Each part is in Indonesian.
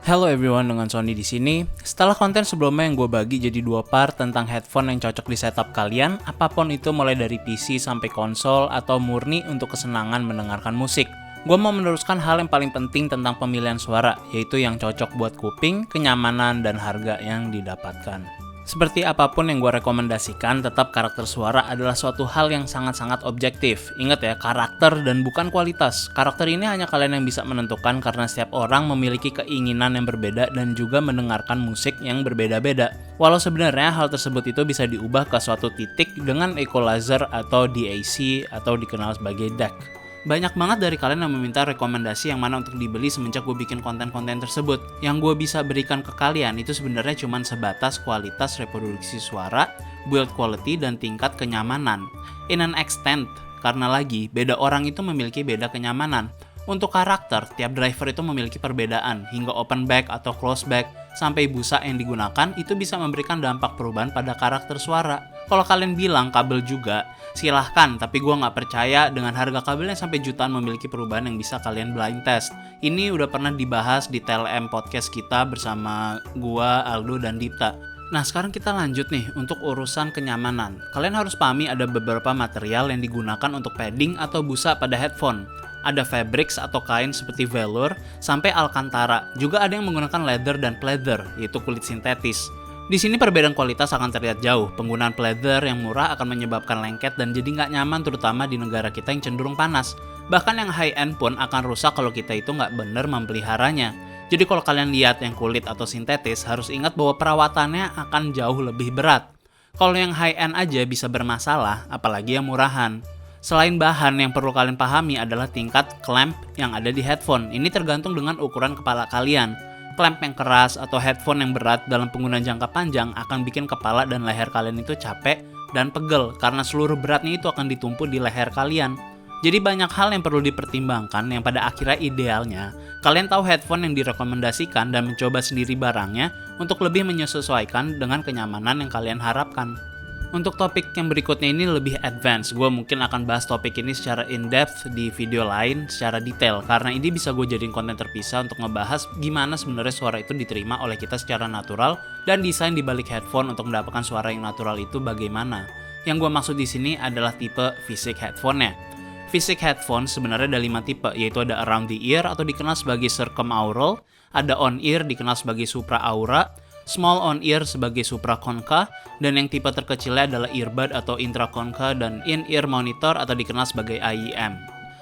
Hello everyone, dengan Sony di sini. Setelah konten sebelumnya yang gue bagi jadi 2 part tentang headphone yang cocok di setup kalian, apapun itu mulai dari PC sampai konsol atau murni untuk kesenangan mendengarkan musik. Gue mau meneruskan hal yang paling penting tentang pemilihan suara, yaitu yang cocok buat kuping, kenyamanan, dan harga yang didapatkan. Seperti apapun yang gue rekomendasikan, tetap karakter suara adalah suatu hal yang sangat-sangat objektif. Ingat ya, karakter dan bukan kualitas. Karakter ini hanya kalian yang bisa menentukan karena setiap orang memiliki keinginan yang berbeda dan juga mendengarkan musik yang berbeda-beda. Walau sebenarnya hal tersebut itu bisa diubah ke suatu titik dengan equalizer atau DAC atau dikenal sebagai DAC. Banyak banget dari kalian yang meminta rekomendasi yang mana untuk dibeli semenjak gue bikin konten-konten tersebut. Yang gue bisa berikan ke kalian itu sebenarnya cuma sebatas kualitas reproduksi suara, build quality, dan tingkat kenyamanan. In an extent, karena lagi, beda orang itu memiliki beda kenyamanan. Untuk karakter, tiap driver itu memiliki perbedaan, hingga open back atau close back, sampai busa yang digunakan itu bisa memberikan dampak perubahan pada karakter suara. Kalau kalian bilang kabel juga, silahkan, tapi gue nggak percaya dengan harga kabelnya sampai jutaan memiliki perubahan yang bisa kalian blind test. Ini udah pernah dibahas di TLM podcast kita bersama gue, Aldo, dan Dipta. Nah, sekarang kita lanjut nih untuk urusan kenyamanan. Kalian harus pahami ada beberapa material yang digunakan untuk padding atau busa pada headphone. Ada fabrics atau kain seperti velour sampai alcantara. Juga ada yang menggunakan leather dan pleather, yaitu kulit sintetis. Di sini perbedaan kualitas akan terlihat jauh. Penggunaan pleather yang murah akan menyebabkan lengket dan jadi nggak nyaman, terutama di negara kita yang cenderung panas. Bahkan yang high-end pun akan rusak kalau kita itu nggak bener memeliharanya. Jadi kalau kalian lihat yang kulit atau sintetis, harus ingat bahwa perawatannya akan jauh lebih berat. Kalau yang high-end aja bisa bermasalah, apalagi yang murahan. Selain bahan, yang perlu kalian pahami adalah tingkat clamp yang ada di headphone. Ini tergantung dengan ukuran kepala kalian. Clamp yang keras atau headphone yang berat dalam penggunaan jangka panjang akan bikin kepala dan leher kalian itu capek dan pegel karena seluruh beratnya itu akan ditumpuk di leher kalian. Jadi banyak hal yang perlu dipertimbangkan yang pada akhirnya idealnya kalian tahu headphone yang direkomendasikan dan mencoba sendiri barangnya untuk lebih menyesuaikan dengan kenyamanan yang kalian harapkan. Untuk topik yang berikutnya ini lebih advance, gue mungkin akan bahas topik ini secara in-depth di video lain secara detail, karena ini bisa gue jadiin konten terpisah untuk ngebahas gimana sebenarnya suara itu diterima oleh kita secara natural dan desain di balik headphone untuk mendapatkan suara yang natural itu bagaimana. Yang gue maksud di sini adalah tipe Physic headphone-nya. Physic headphone sebenarnya ada 5 tipe, yaitu ada around the ear atau dikenal sebagai circumaural, ada on ear dikenal sebagai supraaura, small on ear sebagai supraconcha, dan yang tipe terkecilnya adalah earbud atau intraconcha dan in-ear monitor atau dikenal sebagai IEM.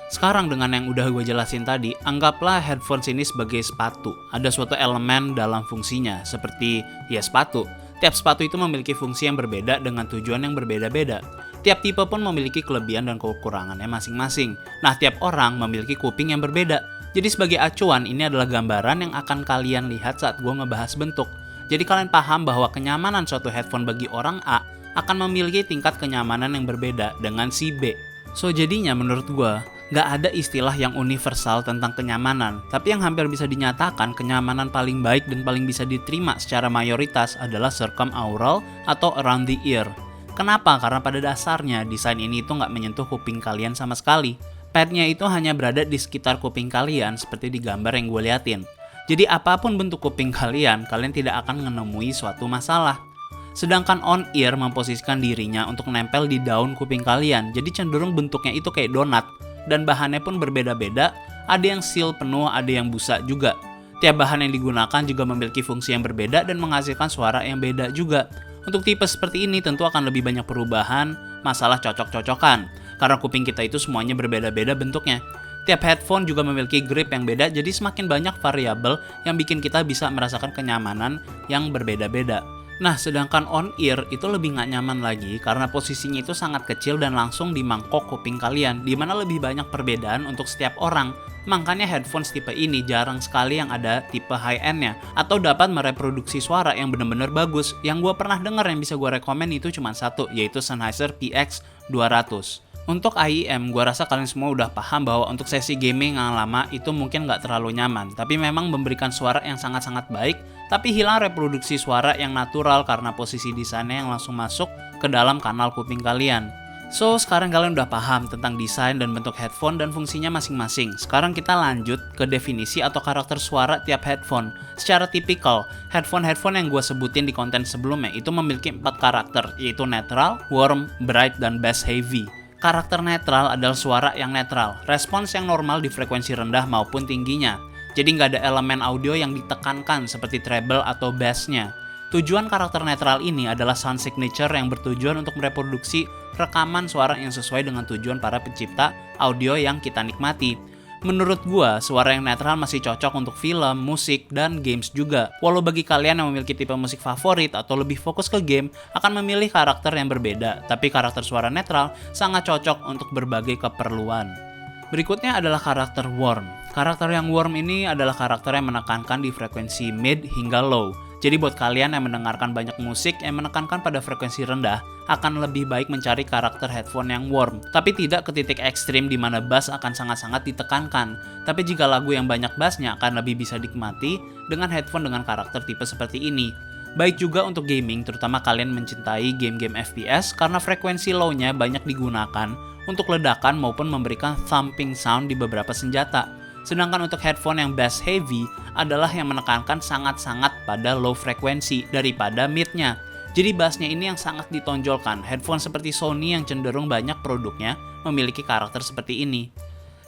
Sekarang dengan yang udah gue jelasin tadi, anggaplah headphones ini sebagai sepatu. Ada suatu elemen dalam fungsinya, seperti ya sepatu. Tiap sepatu itu memiliki fungsi yang berbeda dengan tujuan yang berbeda-beda. Tiap tipe pun memiliki kelebihan dan kekurangannya masing-masing. Nah, tiap orang memiliki kuping yang berbeda. Jadi sebagai acuan, ini adalah gambaran yang akan kalian lihat saat gue ngebahas bentuk. Jadi kalian paham bahwa kenyamanan suatu headphone bagi orang A akan memiliki tingkat kenyamanan yang berbeda dengan si B. So jadinya menurut gue, nggak ada istilah yang universal tentang kenyamanan. Tapi yang hampir bisa dinyatakan kenyamanan paling baik dan paling bisa diterima secara mayoritas adalah circumaural atau around the ear. Kenapa? Karena pada dasarnya desain ini itu nggak menyentuh kuping kalian sama sekali. Padnya itu hanya berada di sekitar kuping kalian seperti di gambar yang gue liatin. Jadi apapun bentuk kuping kalian tidak akan menemui suatu masalah. Sedangkan on-ear memposisikan dirinya untuk nempel di daun kuping kalian, jadi cenderung bentuknya itu kayak donat. Dan bahannya pun berbeda-beda, ada yang seal penuh, ada yang busa juga. Tiap bahan yang digunakan juga memiliki fungsi yang berbeda dan menghasilkan suara yang beda juga. Untuk tipe seperti ini tentu akan lebih banyak perubahan, masalah cocok-cocokan, karena kuping kita itu semuanya berbeda-beda bentuknya. Tiap headphone juga memiliki grip yang beda, jadi semakin banyak variabel yang bikin kita bisa merasakan kenyamanan yang berbeda-beda. Nah, sedangkan on-ear itu lebih nggak nyaman lagi karena posisinya itu sangat kecil dan langsung di mangkok kuping kalian, di mana lebih banyak perbedaan untuk setiap orang. Makanya headphones tipe ini jarang sekali yang ada tipe high-end-nya, atau dapat mereproduksi suara yang benar-benar bagus. Yang gue pernah denger yang bisa gue rekomen itu cuma satu, yaitu Sennheiser PX200. Untuk IEM, gue rasa kalian semua udah paham bahwa untuk sesi gaming yang lama itu mungkin nggak terlalu nyaman, tapi memang memberikan suara yang sangat-sangat baik, tapi hilang reproduksi suara yang natural karena posisi desainnya yang langsung masuk ke dalam kanal kuping kalian. So, sekarang kalian udah paham tentang desain dan bentuk headphone dan fungsinya masing-masing. Sekarang kita lanjut ke definisi atau karakter suara tiap headphone. Secara tipikal, headphone yang gue sebutin di konten sebelumnya itu memiliki 4 karakter, yaitu netral, warm, bright, dan bass heavy. Karakter netral adalah suara yang netral, respons yang normal di frekuensi rendah maupun tingginya. Jadi nggak ada elemen audio yang ditekankan seperti treble atau bass-nya. Tujuan karakter netral ini adalah sound signature yang bertujuan untuk mereproduksi rekaman suara yang sesuai dengan tujuan para pencipta audio yang kita nikmati. Menurut gua, suara yang netral masih cocok untuk film, musik, dan games juga. Walau bagi kalian yang memiliki tipe musik favorit atau lebih fokus ke game, akan memilih karakter yang berbeda, tapi karakter suara netral sangat cocok untuk berbagai keperluan. Berikutnya adalah karakter warm. Karakter yang warm ini adalah karakter yang menekankan di frekuensi mid hingga low. Jadi buat kalian yang mendengarkan banyak musik yang menekankan pada frekuensi rendah, akan lebih baik mencari karakter headphone yang warm. Tapi tidak ke titik ekstrim di mana bass akan sangat-sangat ditekankan. Tapi jika lagu yang banyak bassnya akan lebih bisa dinikmati dengan headphone dengan karakter tipe seperti ini. Baik juga untuk gaming, terutama kalian mencintai game-game FPS karena frekuensi low-nya banyak digunakan untuk ledakan maupun memberikan thumping sound di beberapa senjata. Sedangkan untuk headphone yang bass heavy adalah yang menekankan sangat-sangat pada low frekuensi daripada mid-nya. Jadi bassnya ini yang sangat ditonjolkan. Headphone seperti Sony yang cenderung banyak produknya memiliki karakter seperti ini.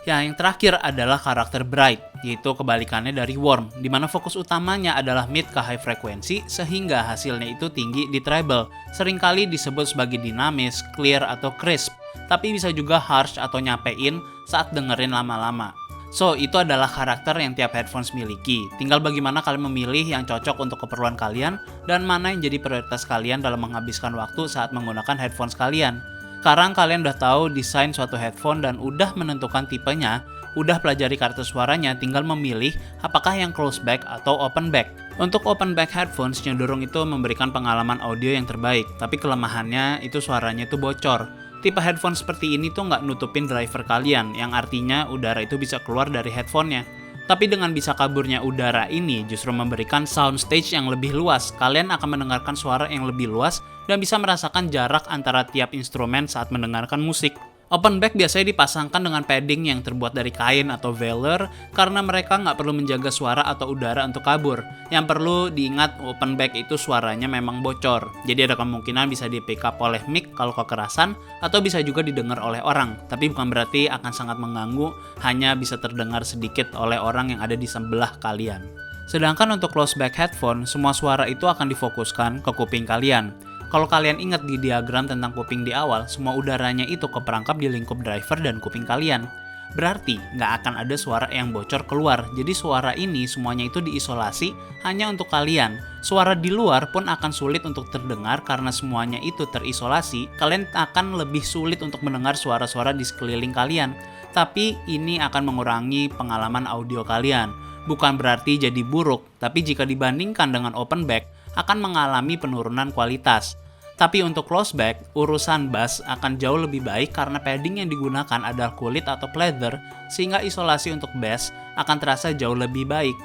Ya, yang terakhir adalah karakter bright, yaitu kebalikannya dari warm, di mana fokus utamanya adalah mid ke high frekuensi sehingga hasilnya itu tinggi di treble. Seringkali disebut sebagai dinamis, clear, atau crisp, tapi bisa juga harsh atau nyapein saat dengerin lama-lama. So, itu adalah karakter yang tiap headphones miliki. Tinggal bagaimana kalian memilih yang cocok untuk keperluan kalian dan mana yang jadi prioritas kalian dalam menghabiskan waktu saat menggunakan headphones kalian. Sekarang kalian udah tahu desain suatu headphone dan udah menentukan tipenya, udah pelajari karakter suaranya, tinggal memilih apakah yang close back atau open back. Untuk open back headphones cenderung itu memberikan pengalaman audio yang terbaik, tapi kelemahannya itu suaranya itu bocor. Tipe headphone seperti ini tuh nggak nutupin driver kalian, yang artinya udara itu bisa keluar dari headphone-nya. Tapi dengan bisa kaburnya udara ini justru memberikan soundstage yang lebih luas. Kalian akan mendengarkan suara yang lebih luas dan bisa merasakan jarak antara tiap instrumen saat mendengarkan musik. Open back biasanya dipasangkan dengan padding yang terbuat dari kain atau velour karena mereka nggak perlu menjaga suara atau udara untuk kabur. Yang perlu diingat, open back itu suaranya memang bocor. Jadi ada kemungkinan bisa di pick up oleh mic kalau kekerasan atau bisa juga didengar oleh orang. Tapi bukan berarti akan sangat mengganggu, hanya bisa terdengar sedikit oleh orang yang ada di sebelah kalian. Sedangkan untuk close back headphone, semua suara itu akan difokuskan ke kuping kalian. Kalau kalian ingat di diagram tentang kuping di awal, semua udaranya itu keperangkap di lingkup driver dan kuping kalian. Berarti nggak akan ada suara yang bocor keluar. Jadi suara ini semuanya itu diisolasi hanya untuk kalian. Suara di luar pun akan sulit untuk terdengar karena semuanya itu terisolasi. Kalian akan lebih sulit untuk mendengar suara-suara di sekeliling kalian. Tapi ini akan mengurangi pengalaman audio kalian. Bukan berarti jadi buruk, tapi jika dibandingkan dengan open back, akan mengalami penurunan kualitas. Tapi untuk close back, urusan bass akan jauh lebih baik karena padding yang digunakan adalah kulit atau pleather, sehingga isolasi untuk bass akan terasa jauh lebih baik.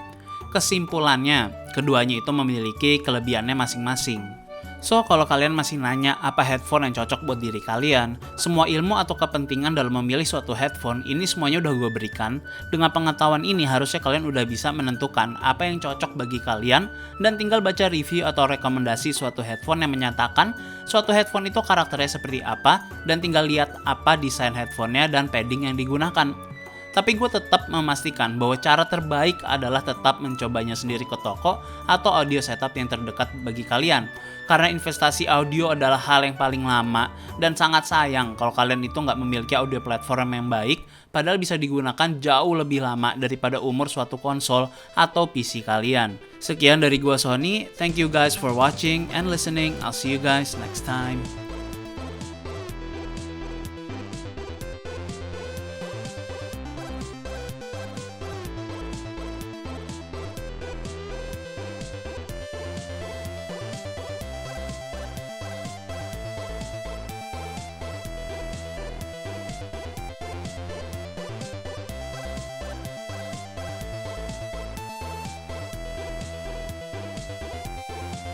Kesimpulannya, keduanya itu memiliki kelebihannya masing-masing. So, kalau kalian masih nanya apa headphone yang cocok buat diri kalian, semua ilmu atau kepentingan dalam memilih suatu headphone ini semuanya udah gue berikan. Dengan pengetahuan ini harusnya kalian udah bisa menentukan apa yang cocok bagi kalian dan tinggal baca review atau rekomendasi suatu headphone yang menyatakan suatu headphone itu karakternya seperti apa dan tinggal lihat apa desain headphone-nya dan padding yang digunakan. Tapi gue tetap memastikan bahwa cara terbaik adalah tetap mencobanya sendiri ke toko atau audio setup yang terdekat bagi kalian. Karena investasi audio adalah hal yang paling lama dan sangat sayang kalau kalian itu nggak memiliki audio platform yang baik, padahal bisa digunakan jauh lebih lama daripada umur suatu konsol atau PC kalian. Sekian dari gue Sony, thank you guys for watching and listening, I'll see you guys next time.